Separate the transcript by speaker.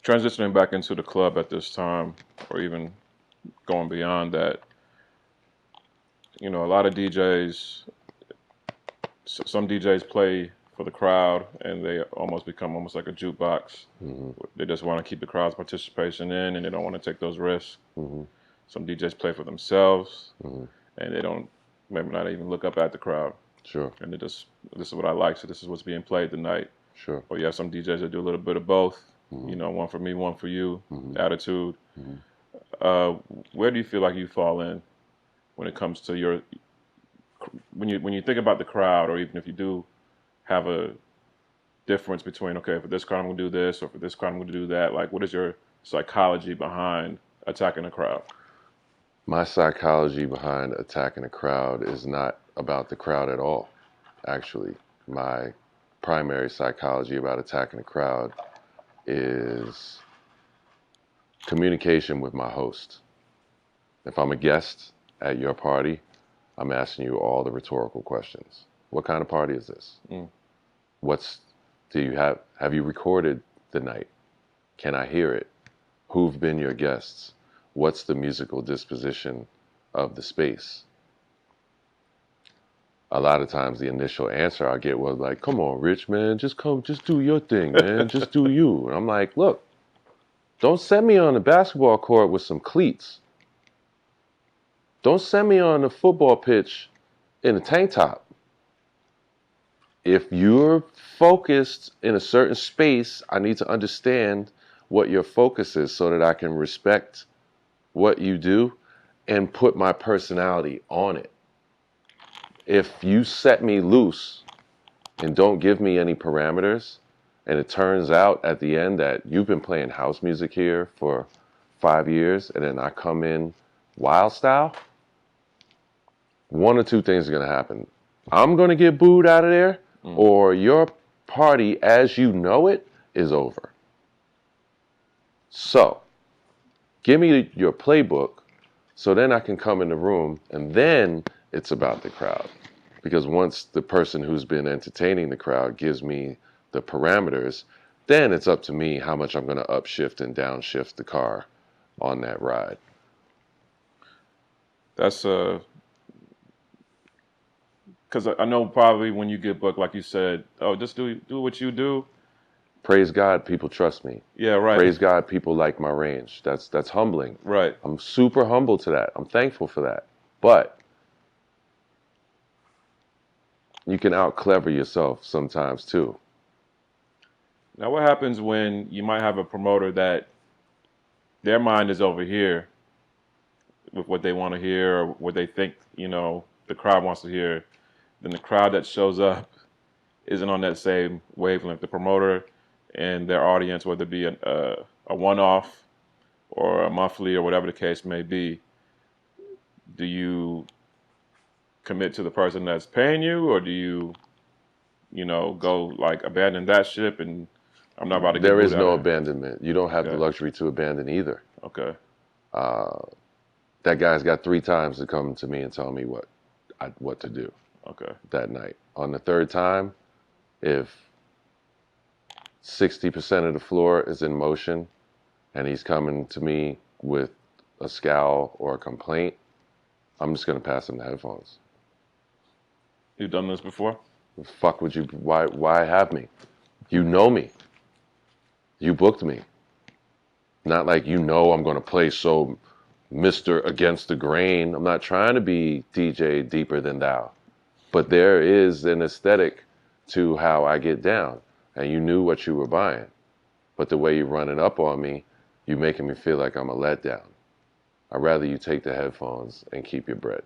Speaker 1: transitioning back into the club at this time, or even going beyond that, a lot of DJs, some DJs play for the crowd, and they almost become almost like a jukebox.
Speaker 2: Mm-hmm.
Speaker 1: They just want to keep the crowd's participation in, and they don't want to take those risks.
Speaker 2: Mm-hmm.
Speaker 1: Some DJs play for themselves,
Speaker 2: Mm-hmm.
Speaker 1: and they don't maybe not even look up at the crowd.
Speaker 2: Sure.
Speaker 1: And they just, this is what I like, so this is what's being played tonight.
Speaker 2: Sure.
Speaker 1: Or you have some DJs that do a little bit of both.
Speaker 2: Mm-hmm.
Speaker 1: One for me, one for you,
Speaker 2: Mm-hmm.
Speaker 1: attitude.
Speaker 2: Mm-hmm.
Speaker 1: Where do you feel like you fall in when it comes to your when you think about the crowd, or even if you do have a difference between, okay, for this crowd I'm gonna do this, or for this crowd I'm gonna do that. Like, what is your psychology behind attacking a crowd?
Speaker 2: My psychology behind attacking a crowd is not about the crowd at all. Actually, my primary psychology about attacking a crowd is communication with my host. If I'm a guest at your party, I'm asking you all the rhetorical questions. What kind of party is this?
Speaker 1: Mm.
Speaker 2: Do you have you recorded the night? Can I hear it? Who've been your guests? What's the musical disposition of the space? A lot of times the initial answer I get was like, come on, Rich, man, just come, just do your thing, man, just do you. And I'm like, look, don't send me on the basketball court with some cleats. Don't send me on the football pitch in a tank top. If you're focused in a certain space, I need to understand what your focus is so that I can respect what you do and put my personality on it. If you set me loose and don't give me any parameters, and it turns out at the end that you've been playing house music here for 5 years, and then I come in wild style, one or two things are going to happen. I'm going to get booed out of there, or your party as you know it is over. So, give me your playbook so then I can come in the room, and then it's about the crowd. Because once the person who's been entertaining the crowd gives me the parameters, then it's up to me how much I'm going to upshift and downshift the car on that ride.
Speaker 1: That's because I know probably when you get booked, like you said, oh, just do what you do.
Speaker 2: Praise God, people trust me.
Speaker 1: Yeah, right.
Speaker 2: Praise God, people like my range. That's humbling.
Speaker 1: Right.
Speaker 2: I'm super humble to that. I'm thankful for that. But you can out clever yourself sometimes too.
Speaker 1: Now, what happens when you might have a promoter that their mind is over here with what they want to hear or what they think, the crowd wants to hear, then the crowd that shows up isn't on that same wavelength. The promoter and their audience, whether it be a one-off or a monthly or whatever the case may be, do you commit to the person that's paying you, or do you, go like abandon that ship and I'm not about to get
Speaker 2: There
Speaker 1: booed
Speaker 2: is
Speaker 1: out
Speaker 2: no
Speaker 1: of here?
Speaker 2: abandonment. You don't have the
Speaker 1: Okay.
Speaker 2: luxury to abandon either.
Speaker 1: Okay.
Speaker 2: That guy's got 3 times to come to me and tell me what to do
Speaker 1: Okay.
Speaker 2: that night. On the 3rd time, if 60% of the floor is in motion and he's coming to me with a scowl or a complaint, I'm just going to pass him the headphones.
Speaker 1: You've done this before?
Speaker 2: Fuck would you, why have me? You know me. You booked me. Not like I'm going to play so Mr. Against the Grain. I'm not trying to be DJ Deeper Than Thou. But there is an aesthetic to how I get down. And you knew what you were buying. But the way you run it up on me, you're making me feel like I'm a letdown. I'd rather you take the headphones and keep your bread.